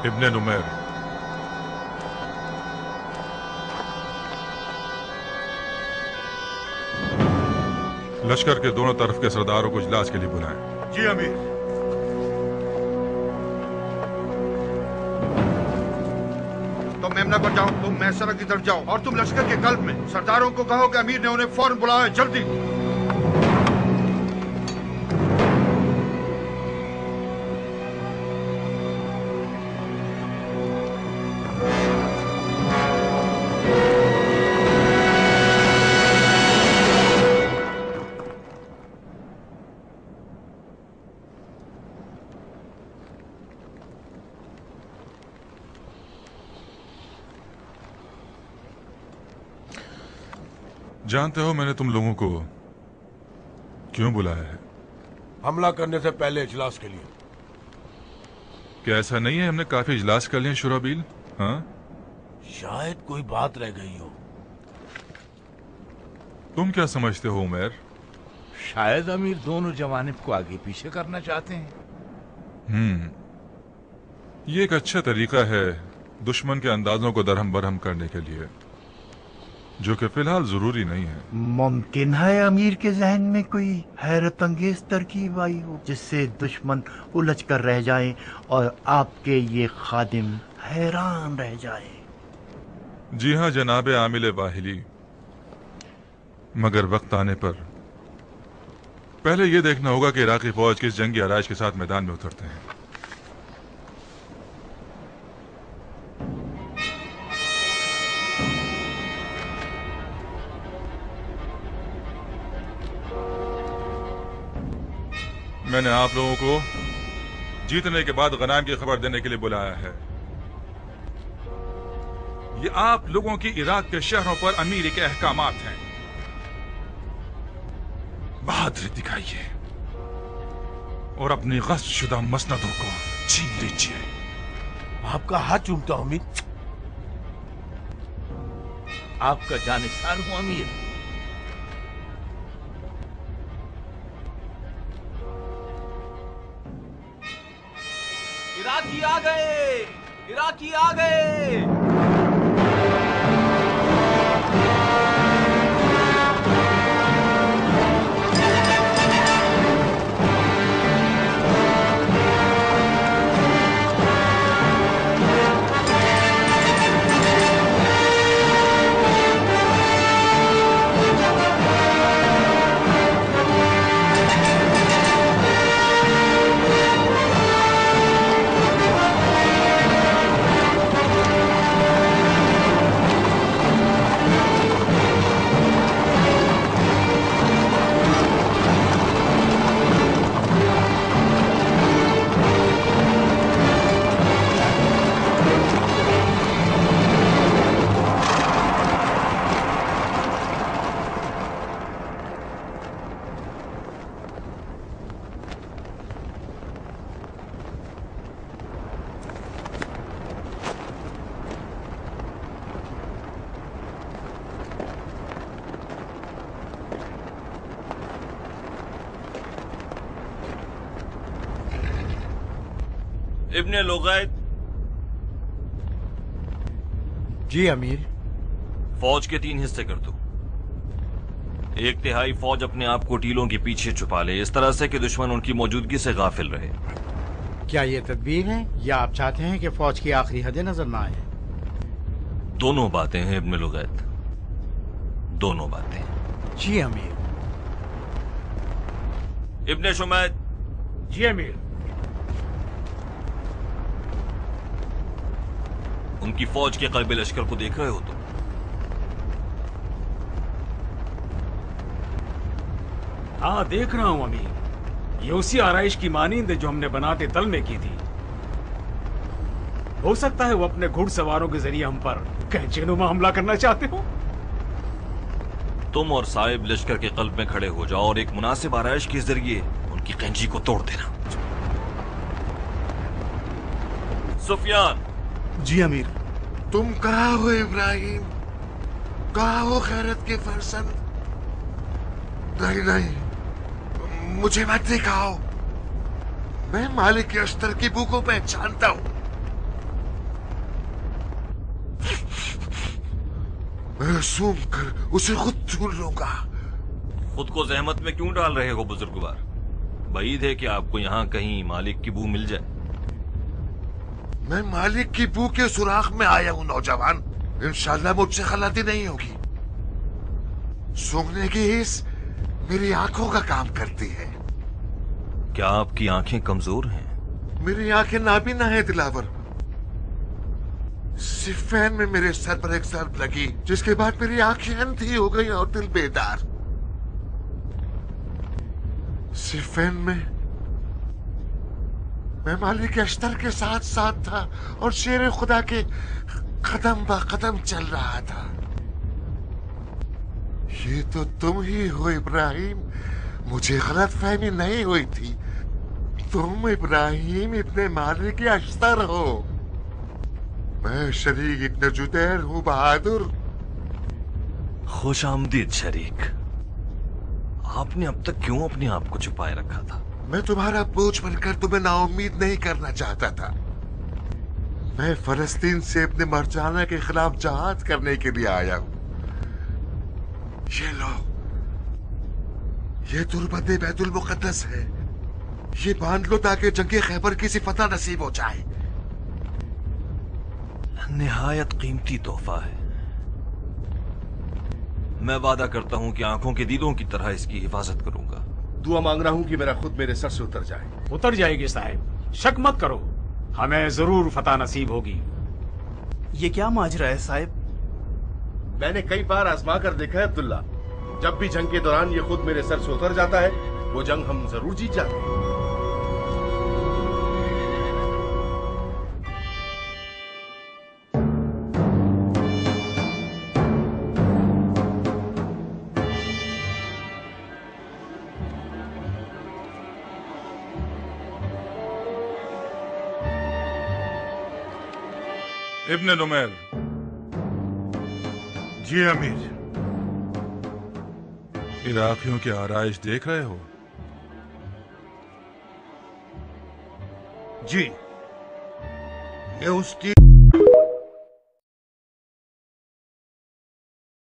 इब्ने नुमैर, लश्कर के दोनों तरफ के सरदारों को इजलास के लिए बुलाएं। जी अमीर। तुम मेमना पर जाओ, तुम मैसरा की तरफ जाओ और तुम लश्कर के कल्ब में सरदारों को कहो कि अमीर ने उन्हें फौरन बुलाया है, जल्दी। जानते हो मैंने तुम लोगों को क्यों बुलाया है? हमला करने से पहले इजलास के लिए। क्या ऐसा नहीं है हमने काफी इजलास कर लिए शुराबील? हाँ, शायद कोई बात रह गई हो। तुम क्या समझते हो उमैर? शायद अमीर दोनों जवानिब को आगे पीछे करना चाहते हैं। ये एक अच्छा तरीका है दुश्मन के अंदाजों को दरहम बरहम करने के लिए, जो कि फिलहाल जरूरी नहीं है। मुमकिन है अमीर के जहन में कोई हैरत अंगेज तरकीब आई हो जिससे दुश्मन उलझ कर रह जाए और आपके ये खादिम हैरान रह जाए। जी हाँ जनाब आमिल वाहिली, मगर वक्त आने पर पहले यह देखना होगा कि इराकी फौज किस जंगी आराइश के साथ मैदान में उतरते हैं। मैंने आप लोगों को जीतने के बाद गनाम की खबर देने के लिए बुलाया है। ये आप लोगों की इराक के शहरों पर अमीरी के अहकामात हैं। बहादुरी दिखाइए और अपनी गश्त शुदा मसनदों को छीन लीजिए। आपका हाथ चूमता हूं अमीर। आपका जानिसार हूं अमीर। इराकी आ गए, इराकी आ गए। इब्ने लुगैत। जी अमीर। फौज के 3 हिस्से कर दो। 1/3 फौज अपने आप को टीलों के पीछे छुपा ले, इस तरह से कि दुश्मन उनकी मौजूदगी से गाफिल रहे। क्या ये तदबीर है या आप चाहते हैं कि फौज की आखिरी हदें नजर ना आए? दोनों बातें हैं इब्ने लुगैत, दोनों बातें। जी अमीर। इब्ने शुमैत। जी अमीर। उनकी फौज के कल्बे लश्कर को देख रहे हो तुम? हाँ देख रहा हूं अमीर। ये उसी आराइश की मानींद है जो हमने बनाते तल में की थी। हो सकता है वो अपने घुड़सवारों के जरिए हम पर कैंचेनुमा हमला करना चाहते हो। तुम और साहिब लश्कर के कल्ब में खड़े हो जाओ और एक मुनासिब आराइश के जरिए उनकी कैंची को तोड़ देना। सुफियान। जी अमीर। तुम कहाँ हो इब्राहिम? कहाँ हो खैरत के फरजंद? नहीं नहीं, मुझे मत दिखाओ। मैं मालिक अश्तर की बू को पहचानता हूँ। मैं सूंघ कर उसे खुद ढूंढ लूंगा। खुद को जहमत में क्यों डाल रहे हो बुजुर्गवार? बईद है कि आपको यहाँ कहीं मालिक की बू मिल जाए। मैं मालिक की बू के सुराख में आया हूँ नौजवान। इंशाल्लाह मुझसे गलती नहीं होगी। सूंघने की हिस मेरी आंखों का काम करती है। क्या आपकी आंखें कमजोर हैं? मेरी आंखें नाबीना है दिलावर। सिफैन में मेरे सर पर एक ज़रब लगी, जिसके बाद मेरी आंखें अंधी हो गई और दिल बेदार। सिफैन में मैं मालिक अश्तर के साथ साथ था और शेर खुदा के कदम ब कदम चल रहा था। ये तो तुम ही हो इब्राहिम, मुझे गलत फहमी नहीं हुई थी। तुम इब्राहिम इब्ने मालिक अश्तर हो। मैं शरीक इब्ने जुदैर हूँ बहादुर। खुश आमदीद शरीक। आपने अब तक क्यों अपने आप को छुपाए रखा था? मैं तुम्हारा बोझ बनकर तुम्हें नाउम्मीद नहीं करना चाहता था। मैं फलस्तीन से अपने मरजाना के खिलाफ जहाद करने के लिए आया हूँ। ये लो, ये तुरबंद बैतुल मुकद्दस है। ये बांध लो ताकि जंगे खैबर की सी फतह नसीब हो जाए। निहायत कीमती तोहफा है। मैं वादा करता हूं कि आंखों के दीदों की तरह इसकी हिफाजत करूंगा। दुआ मांग रहा हूँ कि मेरा खुद मेरे सर से उतर जाए। उतर जाएगी साहब, शक मत करो, हमें जरूर फतह नसीब होगी। ये क्या माजरा है साहब? मैंने कई बार आजमा कर देखा है अब्दुल्ला। जब भी जंग के दौरान ये खुद मेरे सर से उतर जाता है, वो जंग हम जरूर जीत जाते हैं। इब्ने नुमैर। जी अमीर। इराकियों की आराइश देख रहे हो? जी, ये उसकी